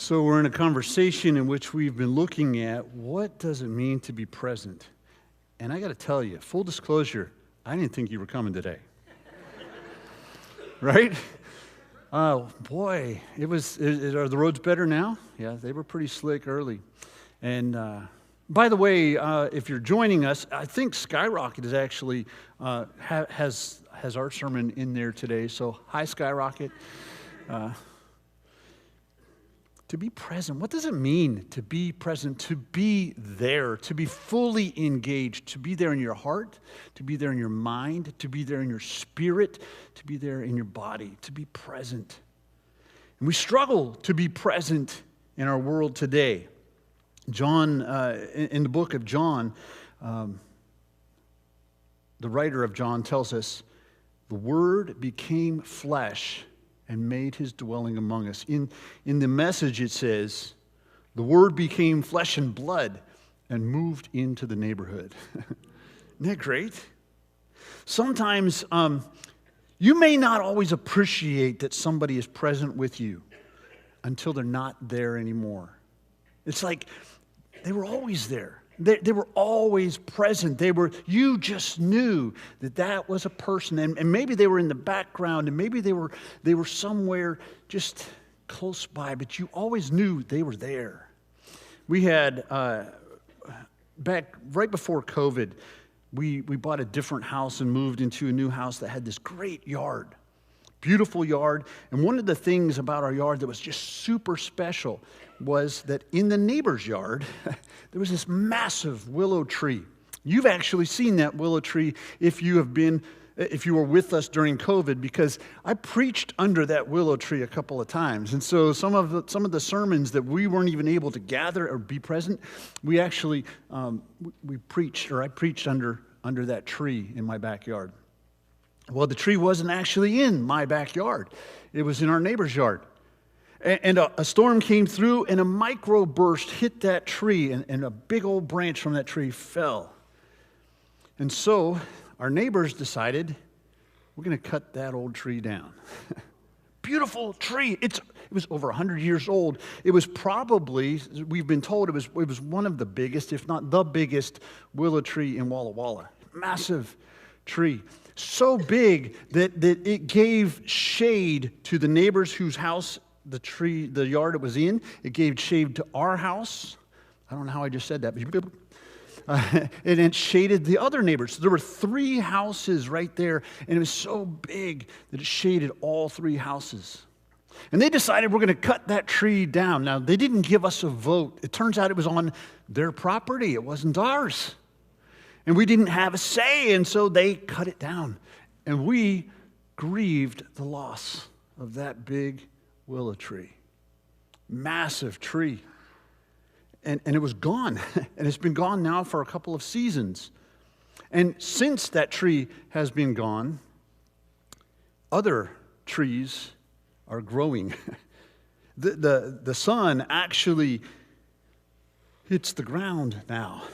So we're in a conversation in which we've been looking at what does it mean to be present. And I got to tell you, full disclosure, I didn't think you were coming today. Right? Oh, boy. Are the roads better now? Yeah, they were pretty slick early. And by the way, if you're joining us, I think Skyrocket is actually has our sermon in there today. So hi, Skyrocket. To be present, what does it mean to be present, to be there, to be fully engaged, to be there in your heart, to be there in your mind, to be there in your spirit, to be there in your body, to be present? And we struggle to be present in our world today. John, in the book of John, the writer of John tells us, the Word became flesh and made his dwelling among us. In the Message it says, the Word became flesh and blood and moved into the neighborhood. Isn't that great? Sometimes you may not always appreciate that somebody is present with you until they're not there anymore. It's like they were always there. They were always present. You just knew that was a person, and maybe they were in the background, and maybe they were somewhere just close by, but you always knew they were there. We had back right before COVID, we bought a different house and moved into a new house that had this great yard, beautiful yard. And one of the things about our yard that was just super special was that in the neighbor's yard, there was this massive willow tree. You've actually seen that willow tree if you were with us during COVID, because I preached under that willow tree a couple of times. And so some of the sermons that we weren't even able to gather or be present, we actually I preached under that tree in my backyard. Well, the tree wasn't actually in my backyard. It was in our neighbor's yard. And a storm came through, and a microburst hit that tree, and a big old branch from that tree fell. And so our neighbors decided, we're going to cut that old tree down. Beautiful tree. It was over 100 years old. It was probably, we've been told, it was one of the biggest, if not the biggest, willow tree in Walla Walla. Massive tree. So big that it gave shade to the neighbors whose house the yard it was in. It gave shade to our house. I don't know how I just said that, but and it shaded the other neighbors. So there were 3 houses right there, and it was so big that it shaded all 3 houses. And they decided we're going to cut that tree down. Now, they didn't give us a vote. It turns out it was on their property. It wasn't ours. And we didn't have a say, and so they cut it down. And we grieved the loss of that big willow tree. Massive tree. And it was gone. And it's been gone now for a couple of seasons. And since that tree has been gone, other trees are growing. The sun actually hits the ground now.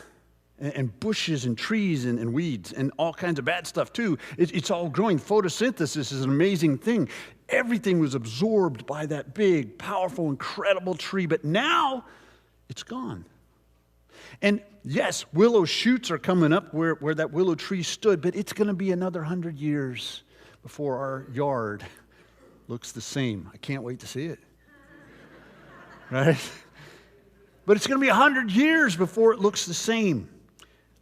And bushes and trees and weeds and all kinds of bad stuff too. It's all growing. Photosynthesis is an amazing thing. Everything was absorbed by that big, powerful, incredible tree, but now it's gone. And yes, willow shoots are coming up where that willow tree stood, but it's going to be another 100 years before our yard looks the same. I can't wait to see it. Right? But it's going to be 100 years before it looks the same.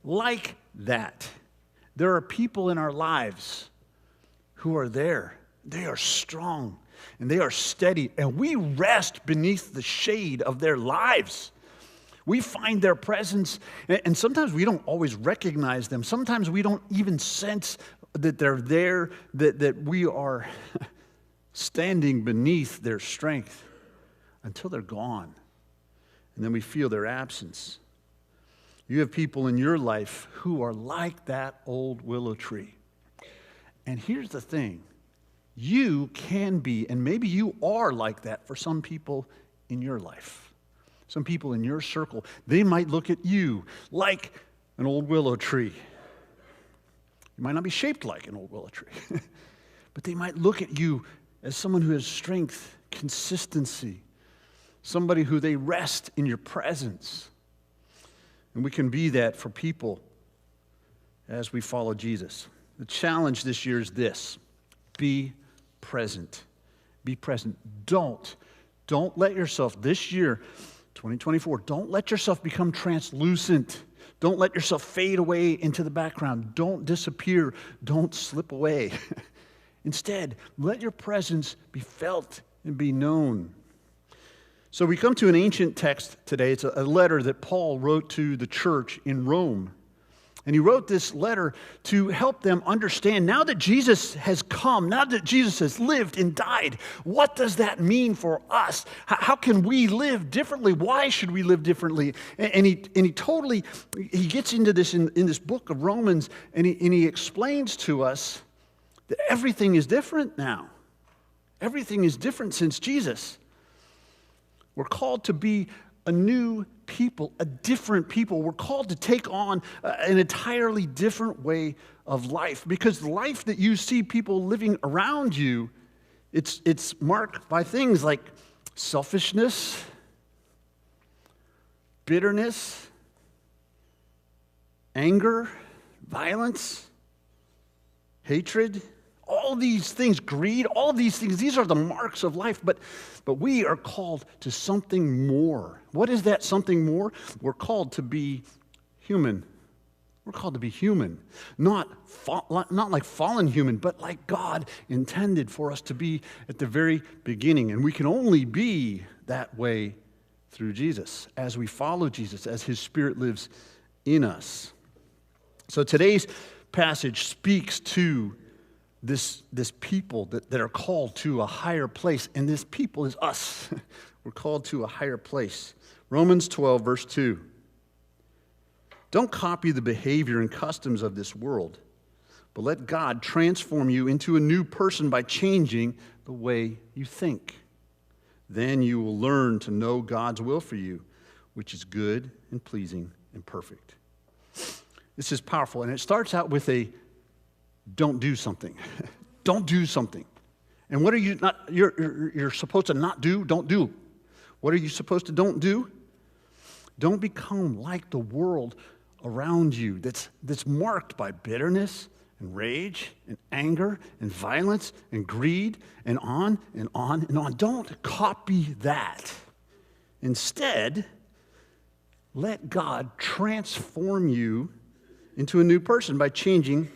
Like that. There are people in our lives who are there. They are strong and they are steady, and we rest beneath the shade of their lives. We find their presence, and sometimes we don't always recognize them. Sometimes we don't even sense that they're there, that we are standing beneath their strength until they're gone. And then we feel their absence. You have people in your life who are like that old willow tree. And here's the thing. You can be, and maybe you are like that for some people in your life. Some people in your circle, they might look at you like an old willow tree. You might not be shaped like an old willow tree, but they might look at you as someone who has strength, consistency, somebody who they rest in your presence. And we can be that for people as we follow Jesus. The challenge this year is this: be present. Be present. Don't let yourself, this year, 2024, don't let yourself become translucent. Don't let yourself fade away into the background. Don't disappear. Don't slip away. Instead, let your presence be felt and be known. So we come to an ancient text today. It's a letter that Paul wrote to the church in Rome. And he wrote this letter to help them understand, now that Jesus has come, now that Jesus has lived and died, what does that mean for us? How can we live differently? Why should we live differently? And he gets into this in this book of Romans, and he explains to us that everything is different now. Everything is different since Jesus. We're called to be a new people, a different people. We're called to take on an entirely different way of life, because the life that you see people living around you, it's marked by things like selfishness, bitterness, anger, violence, hatred, all these things, greed, all these things, these are the marks of life, but we are called to something more. What is that something more? We're called to be human. We're called to be human. Not like fallen human, but like God intended for us to be at the very beginning. And we can only be that way through Jesus, as we follow Jesus, as his Spirit lives in us. So today's passage speaks to this people that are called to a higher place, and this people is us. We're called to a higher place. Romans 12, verse 2. Don't copy the behavior and customs of this world, but let God transform you into a new person by changing the way you think. Then you will learn to know God's will for you, which is good and pleasing and perfect. This is powerful, and it starts out with a don't do something. Don't do something. And what are you not? You're supposed to not do. Don't do. What are you supposed to don't do? Don't become like the world around you that's marked by bitterness and rage and anger and violence and greed and on and on and on. Don't copy that. Instead, let God transform you into a new person by changing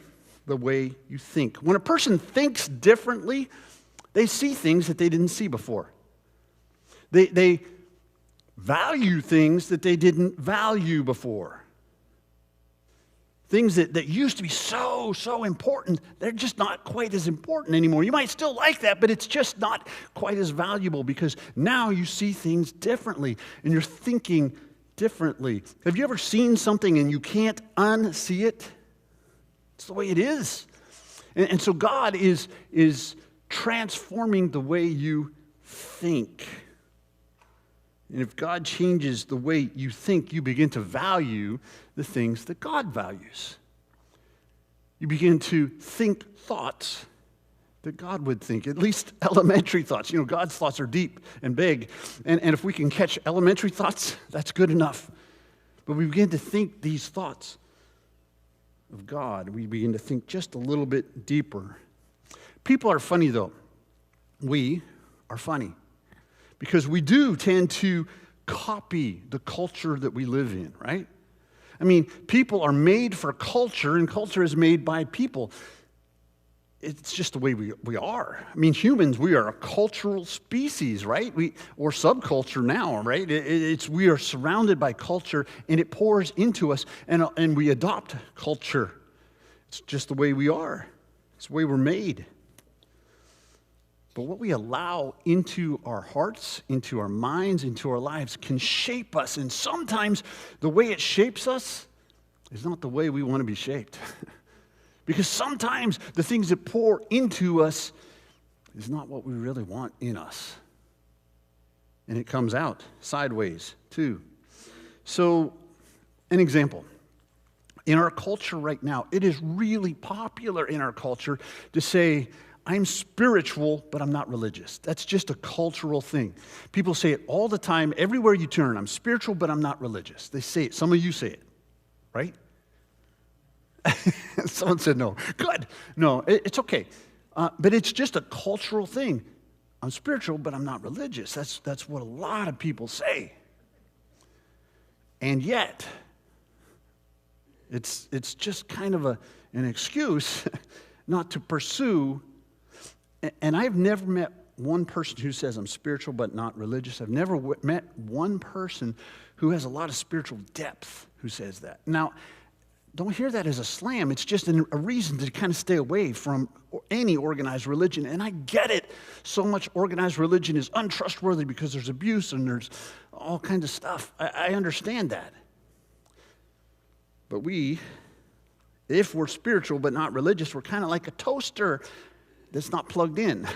the way you think. When a person thinks differently, they see things that they didn't see before. They value things that they didn't value before. Things that used to be so important, they're just not quite as important anymore. You might still like that, but it's just not quite as valuable, because now you see things differently and you're thinking differently. Have you ever seen something and you can't unsee it? It's the way it is. And so God is transforming the way you think. And if God changes the way you think, you begin to value the things that God values. You begin to think thoughts that God would think, at least elementary thoughts. You know, God's thoughts are deep and big. And if we can catch elementary thoughts, that's good enough. But we begin to think these thoughts of God. We begin to think just a little bit deeper. People are funny, though. We are funny because we do tend to copy the culture that we live in, right? I mean, people are made for culture, and culture is made by people. It's just the way we are. I mean, humans, we are a cultural species, right? Or subculture now, right? We are surrounded by culture, and it pours into us, and we adopt culture. It's just the way we are. It's the way we're made. But what we allow into our hearts, into our minds, into our lives can shape us, and sometimes the way it shapes us is not the way we want to be shaped. Because sometimes the things that pour into us is not what we really want in us. And it comes out sideways, too. So, an example. In our culture right now, it is really popular in our culture to say, I'm spiritual, but I'm not religious. That's just a cultural thing. People say it all the time, everywhere you turn. I'm spiritual, but I'm not religious. They say it. Some of you say it, right? Someone said no. Good. No, it's okay. But it's just a cultural thing. I'm spiritual, but I'm not religious. That's what a lot of people say. And yet, it's just kind of an excuse not to pursue. And I've never met one person who says I'm spiritual but not religious. I've never met one person who has a lot of spiritual depth who says that. Now, don't hear that as a slam. It's just a reason to kind of stay away from any organized religion. And I get it. So much organized religion is untrustworthy because there's abuse and there's all kinds of stuff. I understand that. But if we're spiritual but not religious, we're kind of like a toaster that's not plugged in,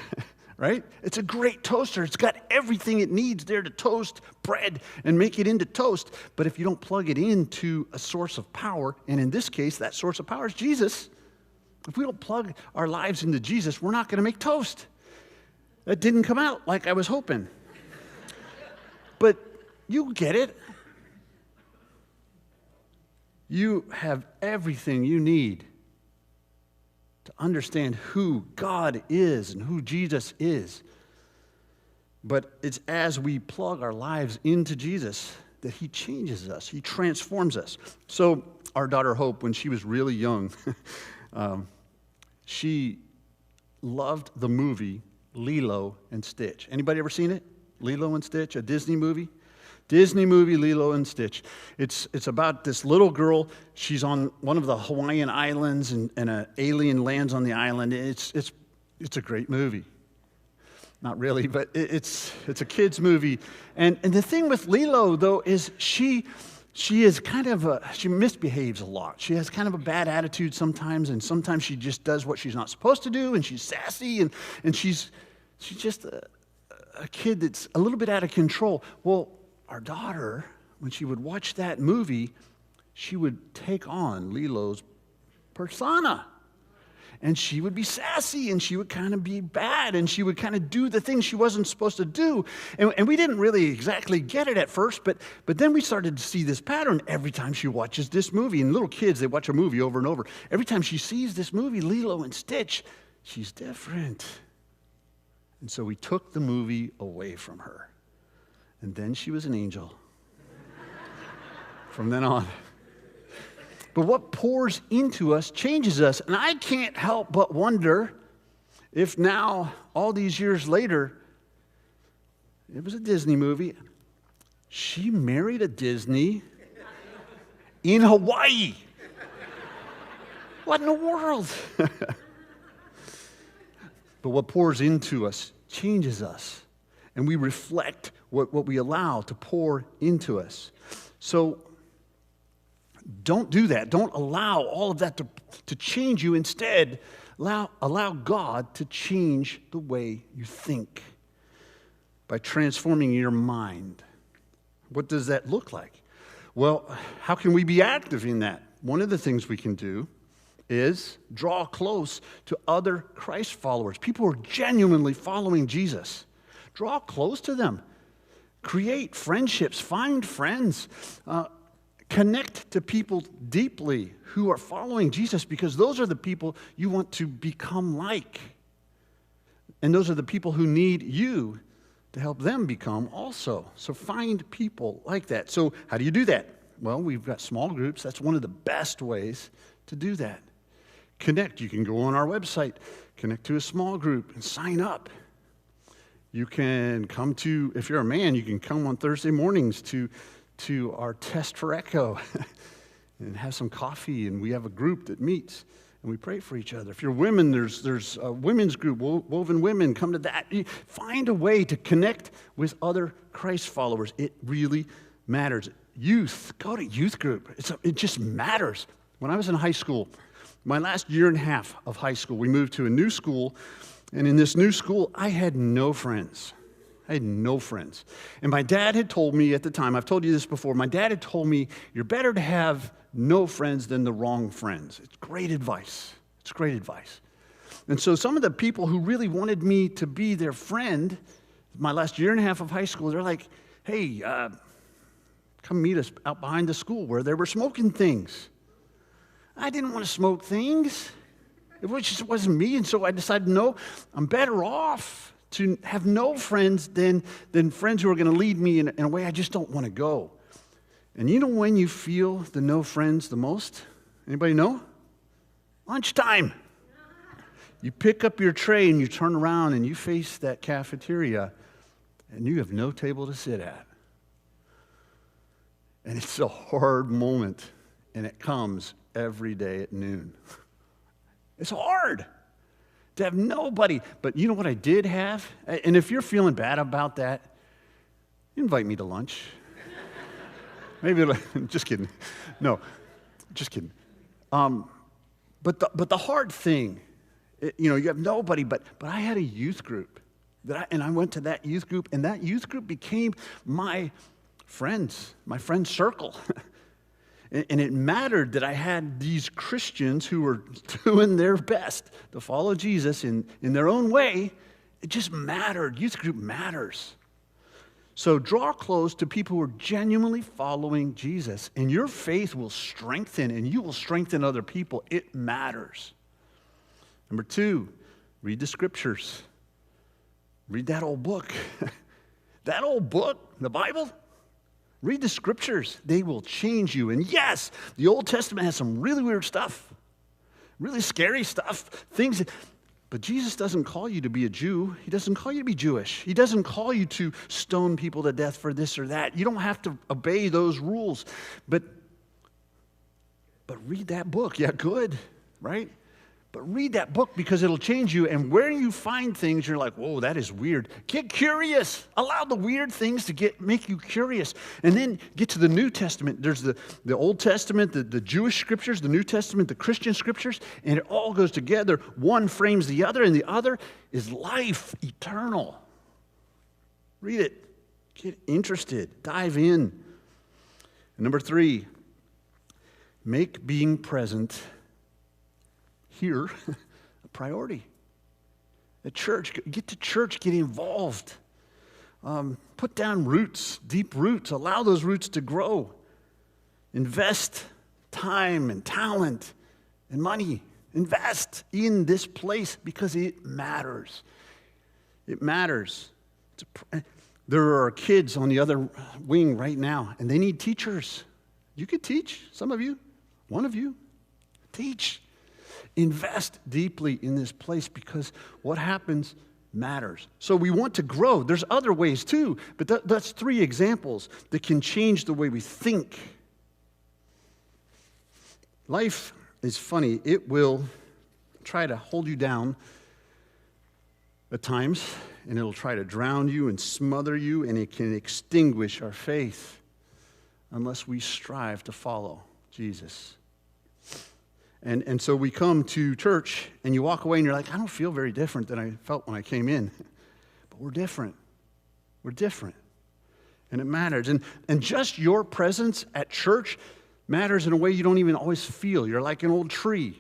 right? It's a great toaster. It's got everything it needs there to toast bread and make it into toast. But if you don't plug it into a source of power, and in this case, that source of power is Jesus, if we don't plug our lives into Jesus, we're not going to make toast. That didn't come out like I was hoping. But you get it. You have everything you need to understand who God is and who Jesus is. But it's as we plug our lives into Jesus that he changes us. He transforms us. So our daughter Hope, when she was really young, she loved the movie Lilo and Stitch. Anybody ever seen it? Lilo and Stitch, a Disney movie? Disney movie, Lilo and Stitch. It's about this little girl. She's on one of the Hawaiian islands, and an alien lands on the island. It's a great movie. Not really, but it's a kid's movie. And the thing with Lilo, though, is she is kind of she misbehaves a lot. She has kind of a bad attitude sometimes, and sometimes she just does what she's not supposed to do, and she's sassy, and she's just a kid that's a little bit out of control. Well, our daughter, when she would watch that movie, she would take on Lilo's persona. And she would be sassy, and she would kind of be bad, and she would kind of do the things she wasn't supposed to do. And we didn't really exactly get it at first, but then we started to see this pattern every time she watches this movie. And little kids, they watch a movie over and over. Every time she sees this movie, Lilo and Stitch, she's different. And so we took the movie away from her. And then she was an angel from then on. But what pours into us changes us. And I can't help but wonder if now, all these years later, it was a Disney movie, she married a Disney in Hawaii. What in the world? But what pours into us changes us. And we reflect what we allow to pour into us. So don't do that. Don't allow all of that to change you. Instead, allow God to change the way you think by transforming your mind. What does that look like? Well, how can we be active in that? One of the things we can do is draw close to other Christ followers, people who are genuinely following Jesus. Draw close to them. Create friendships. Find friends. Connect to people deeply who are following Jesus, because those are the people you want to become like. And those are the people who need you to help them become also. So find people like that. So how do you do that? Well, we've got small groups. That's one of the best ways to do that. Connect. You can go on our website, connect to a small group, and sign up. You can come to, if you're a man, you can come on Thursday mornings to our Test for Echo and have some coffee, and we have a group that meets, and we pray for each other. If you're women, there's a women's group, Woven Women, come to that. Find a way to connect with other Christ followers. It really matters. Youth, go to youth group. It just matters. When I was in high school, my last year and a half of high school, we moved to a new school. And in this new school, I had no friends. And my dad had told me at the time, I've told you this before, my dad had told me, you're better to have no friends than the wrong friends. It's great advice. And so some of the people who really wanted me to be their friend, my last year and a half of high school, they're like, hey, come meet us out behind the school where they were smoking things. I didn't want to smoke things. It just wasn't me. And so I decided, no, I'm better off to have no friends than friends who are going to lead me in a way I just don't want to go. And you know when you feel the no friends the most? Anybody know? Lunchtime. You pick up your tray and you turn around and you face that cafeteria and you have no table to sit at. And it's a hard moment, and it comes every day at noon. It's hard to have nobody. But you know what I did have? And if you're feeling bad about that, invite me to lunch. Maybe, just kidding. No, just kidding. But the hard thing, you have nobody, but I had a youth group, and I went to that youth group, and that youth group became my friends, my friend circle. And it mattered that I had these Christians who were doing their best to follow Jesus in their own way. It just mattered. Youth group matters. So draw close to people who are genuinely following Jesus, and your faith will strengthen, and you will strengthen other people. It matters. Number 2, read the scriptures. Read that old book. That old book, the Bible. Read the scriptures. They will change you. And yes, the Old Testament has some really weird stuff, really scary stuff, things. But Jesus doesn't call you to be a Jew. He doesn't call you to be Jewish. He doesn't call you to stone people to death for this or that. You don't have to obey those rules. But read that book. Yeah, good, right? But read that book because it'll change you. And where you find things, you're like, whoa, that is weird. Get curious. Allow the weird things to make you curious. And then get to the New Testament. There's the Old Testament, the Jewish scriptures, the New Testament, the Christian scriptures, and it all goes together. One frames the other, and the other is life eternal. Read it. Get interested. Dive in. And number 3, make being present here a priority. At church, get to church, get involved. Put down roots, deep roots. Allow those roots to grow. Invest time and talent and money. Invest in this place because it matters. It matters. There are kids on the other wing right now, and they need teachers. You could teach, some of you, one of you. Teach. Invest deeply in this place because what happens matters. So we want to grow. There's other ways too, but that's 3 examples that can change the way we think. Life is funny. It will try to hold you down at times, and it'll try to drown you and smother you, and it can extinguish our faith unless we strive to follow Jesus. And so we come to church, and you walk away, and you're like, I don't feel very different than I felt when I came in. But we're different. We're different. And it matters. And just your presence at church matters in a way you don't even always feel. You're like an old tree.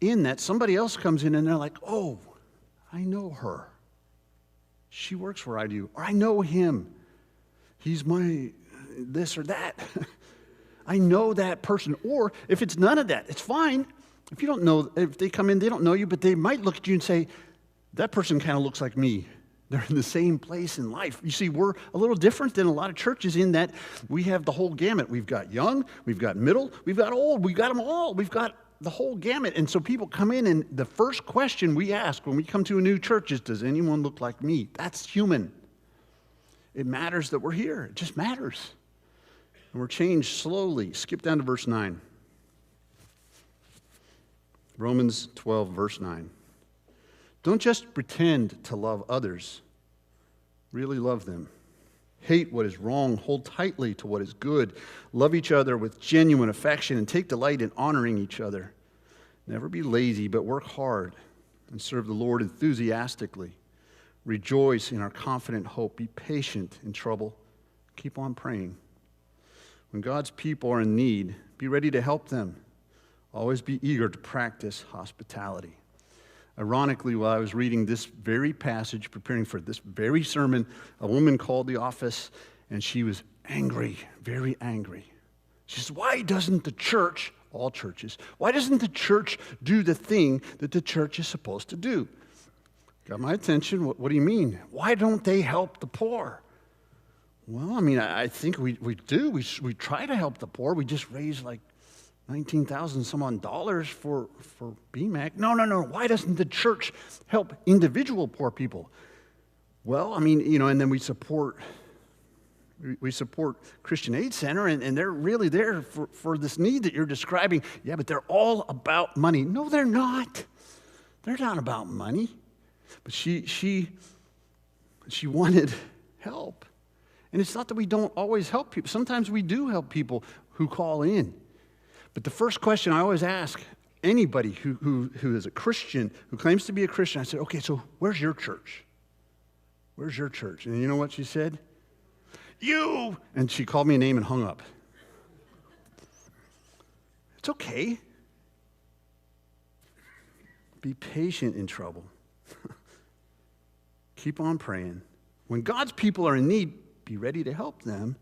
In that, somebody else comes in, and they're like, oh, I know her. She works where I do. Or I know him. He's my this or that. I know that person. Or if it's none of that, it's fine. If you don't know, if they come in, they don't know you, but they might look at you and say, that person kind of looks like me. They're in the same place in life. You see, we're a little different than a lot of churches in that we have the whole gamut. We've got young, we've got middle, we've got old, we've got them all. We've got the whole gamut. And so people come in, and the first question we ask when we come to a new church is, does anyone look like me? That's human. It matters that we're here. It just matters. And we're changed slowly. Skip down to verse 9. Romans 12, verse 9. Don't just pretend to love others. Really love them. Hate what is wrong. Hold tightly to what is good. Love each other with genuine affection and take delight in honoring each other. Never be lazy, but work hard and serve the Lord enthusiastically. Rejoice in our confident hope. Be patient in trouble. Keep on praying. When God's people are in need, be ready to help them. Always be eager to practice hospitality. Ironically, while I was reading this very passage, preparing for this very sermon, a woman called the office, and she was angry, very angry. She says, why doesn't the church, all churches, why doesn't the church do the thing that the church is supposed to do? Got my attention. What do you mean? Why don't they help the poor? Well, I mean, I think we do. We try to help the poor. We just raised like $19,000 some odd dollars for BMAC. No. Why doesn't the church help individual poor people? Well, I mean, and then we support Christian Aid Center, and they're really there for this need that you're describing. Yeah, but they're all about money. No, they're not. They're not about money. But she wanted help. And it's not that we don't always help people. Sometimes we do help people who call in. But the first question I always ask anybody who is a Christian, who claims to be a Christian, I said, okay, so where's your church? Where's your church? And you know what she said? You! And she called me a name and hung up. It's okay. Be patient in trouble. Keep on praying. When God's people are in need, be ready to help them.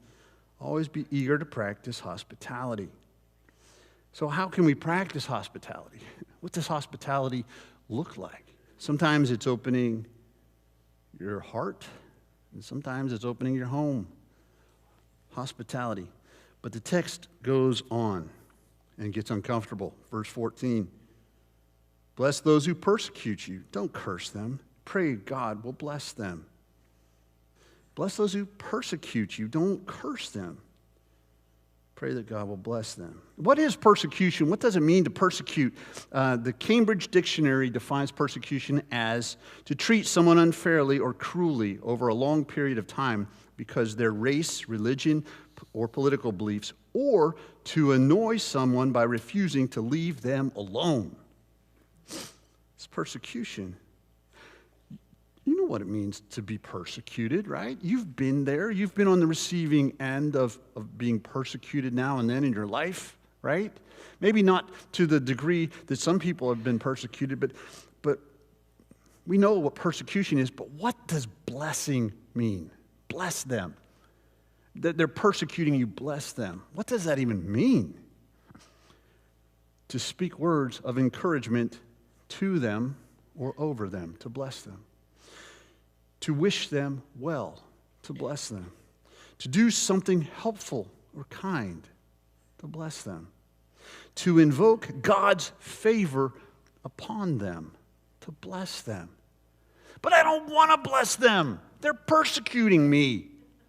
Always be eager to practice hospitality. So how can we practice hospitality? What does hospitality look like? Sometimes it's opening your heart, and sometimes it's opening your home. Hospitality. But the text goes on and gets uncomfortable. Verse 14. Bless those who persecute you. Don't curse them. Pray God will bless them. Bless those who persecute you. Don't curse them. Pray that God will bless them. What is persecution? What does it mean to persecute? The Cambridge Dictionary defines persecution as to treat someone unfairly or cruelly over a long period of time because their race, religion, or political beliefs, or to annoy someone by refusing to leave them alone. It's persecution. You know what it means to be persecuted, right? You've been there. You've been on the receiving end of being persecuted now and then in your life, right? Maybe not to the degree that some people have been persecuted, but we know what persecution is. But what does blessing mean? Bless them. That they're persecuting you, bless them. What does that even mean? To speak words of encouragement to them or over them, to bless them. To wish them well, to bless them. To do something helpful or kind, to bless them. To invoke God's favor upon them, to bless them. But I don't want to bless them. They're persecuting me.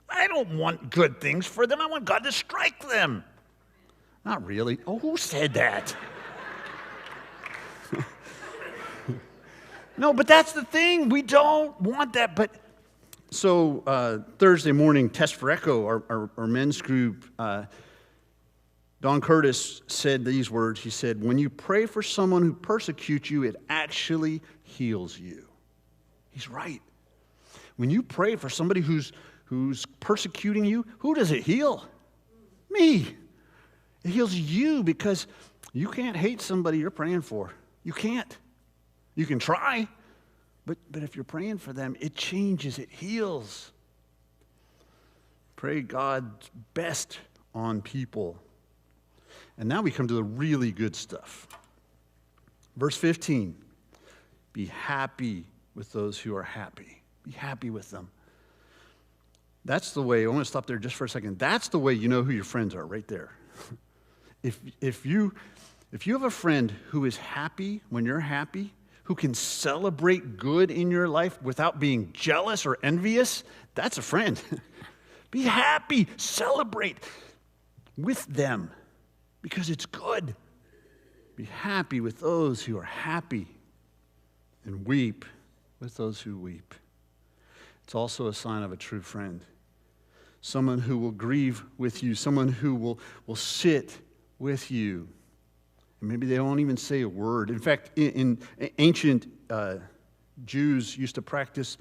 I don't want good things for them. I want God to strike them. Not really. Oh, who said that? No, but that's the thing. We don't want that. But so Thursday morning, Test for Echo, our men's group, Don Curtis said these words. He said, when you pray for someone who persecutes you, it actually heals you. He's right. When you pray for somebody who's persecuting you, who does it heal? Me. It heals you because you can't hate somebody you're praying for. You can't. You can try, but if you're praying for them, it changes, it heals. Pray God's best on people. And now we come to the really good stuff. Verse 15, be happy with those who are happy. Be happy with them. That's the way, I want to stop there just for a second. That's the way you know who your friends are, right there. If you have a friend who is happy when you're happy, who can celebrate good in your life without being jealous or envious, that's a friend. Be happy, celebrate with them because it's good. Be happy with those who are happy and weep with those who weep. It's also a sign of a true friend. Someone who will grieve with you, someone who will sit with you. And maybe they won't even say a word. In fact, in ancient Jews used to practice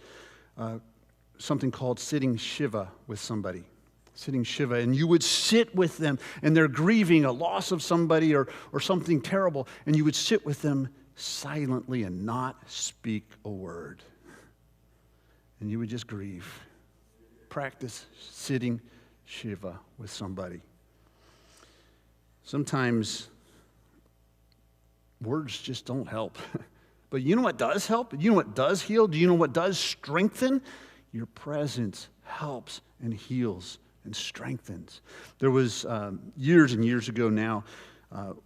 something called sitting Shiva with somebody. Sitting Shiva. And you would sit with them, and they're grieving a loss of somebody or something terrible, and you would sit with them silently and not speak a word. And you would just grieve. Practice sitting Shiva with somebody. Sometimes words just don't help. But you know what does help? You know what does heal? Do you know what does strengthen? Your presence helps and heals and strengthens. There was years and years ago now,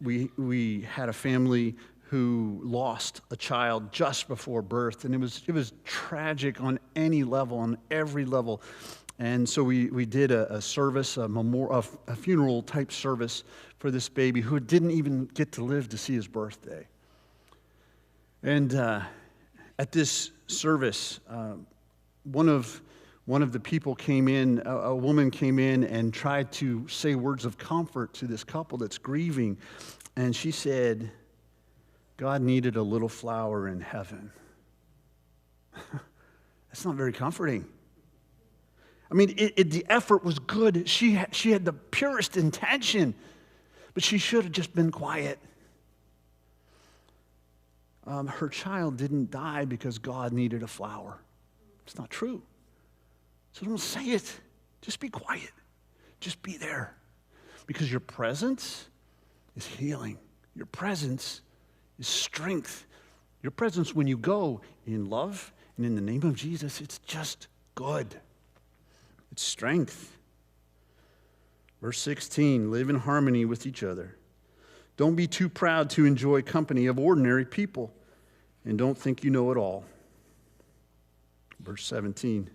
we had a family who lost a child just before birth, and it was tragic on any level, on every level. And so we did a service, a funeral type service for this baby who didn't even get to live to see his birthday. And at this service, one of the people came in, a woman came in and tried to say words of comfort to this couple that's grieving. And she said, God needed a little flower in heaven. That's not very comforting. I mean, the effort was good. She had the purest intention, but she should have just been quiet. Her child didn't die because God needed a flower. It's not true. So don't say it. Just be quiet. Just be there. Because your presence is healing. Your presence is strength. Your presence when you go in love and in the name of Jesus, it's just good. It's strength. Verse 16, live in harmony with each other. Don't be too proud to enjoy company of ordinary people, and don't think you know it all. Verse 17,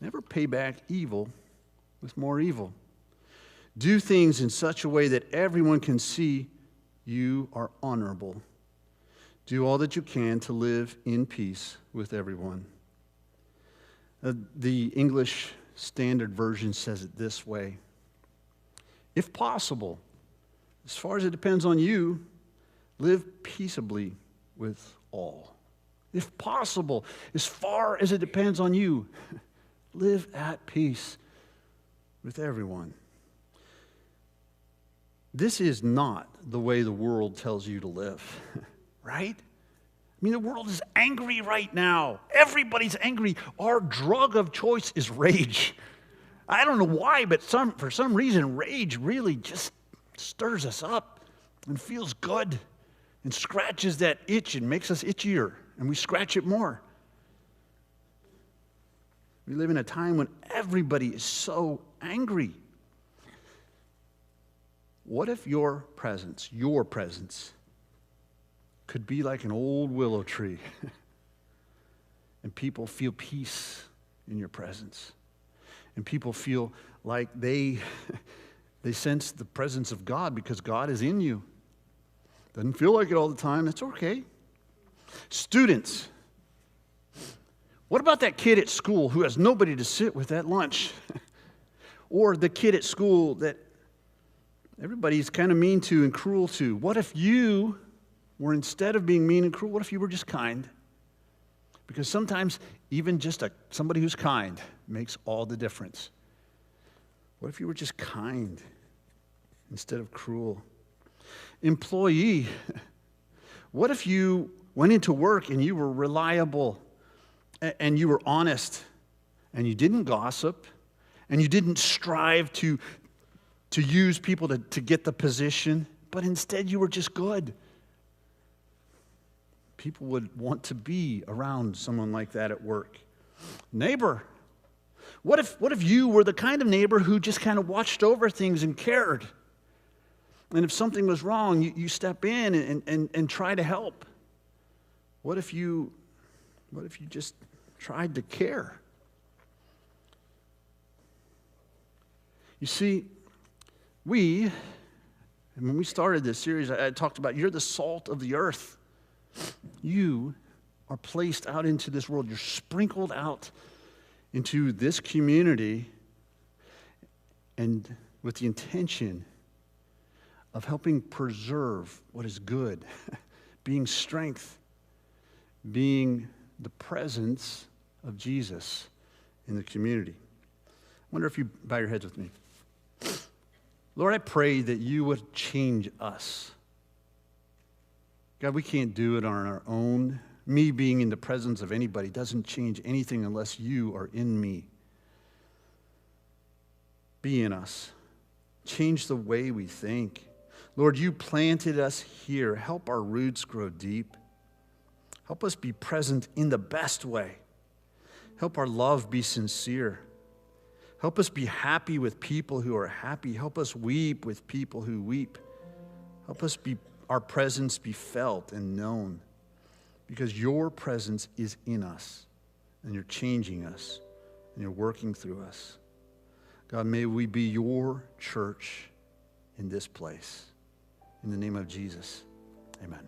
never pay back evil with more evil. Do things in such a way that everyone can see you are honorable. Do all that you can to live in peace with everyone. The English Standard Version says it this way. If possible, as far as it depends on you, live peaceably with all. If possible, as far as it depends on you, live at peace with everyone. This is not the way the world tells you to live, right? I mean, the world is angry right now. Everybody's angry. Our drug of choice is rage. I don't know why, but for some reason, rage really just stirs us up and feels good and scratches that itch and makes us itchier, and we scratch it more. We live in a time when everybody is so angry. What if your presence could be like an old willow tree and people feel peace in your presence, and people feel like they sense the presence of God because God is in you? Doesn't feel like it all the time. That's okay. Students, what about that kid at school who has nobody to sit with at lunch? Or the kid at school that everybody's kind of mean to and cruel to? What if you were, instead of being mean and cruel, what if you were just kind? Because sometimes even just somebody who's kind makes all the difference. What if you were just kind instead of cruel? Employee, what if you went into work and you were reliable and you were honest and you didn't gossip and you didn't strive to use people to get the position, but instead you were just good? People would want to be around someone like that at work. Neighbor, what if you were the kind of neighbor who just kind of watched over things and cared? And if something was wrong, you step in and try to help. What if you just tried to care? You see, when we started this series, I talked about you're the salt of the earth. You are placed out into this world. You're sprinkled out into this community, and with the intention of helping preserve what is good, being strength, being the presence of Jesus in the community. I wonder if you bow your heads with me. Lord, I pray that you would change us. God, we can't do it on our own. Me being in the presence of anybody doesn't change anything unless you are in me. Be in us. Change the way we think. Lord, you planted us here. Help our roots grow deep. Help us be present in the best way. Help our love be sincere. Help us be happy with people who are happy. Help us weep with people who weep. Help us our presence be felt and known, because your presence is in us, and you're changing us, and you're working through us. God, may we be your church in this place. In the name of Jesus, amen.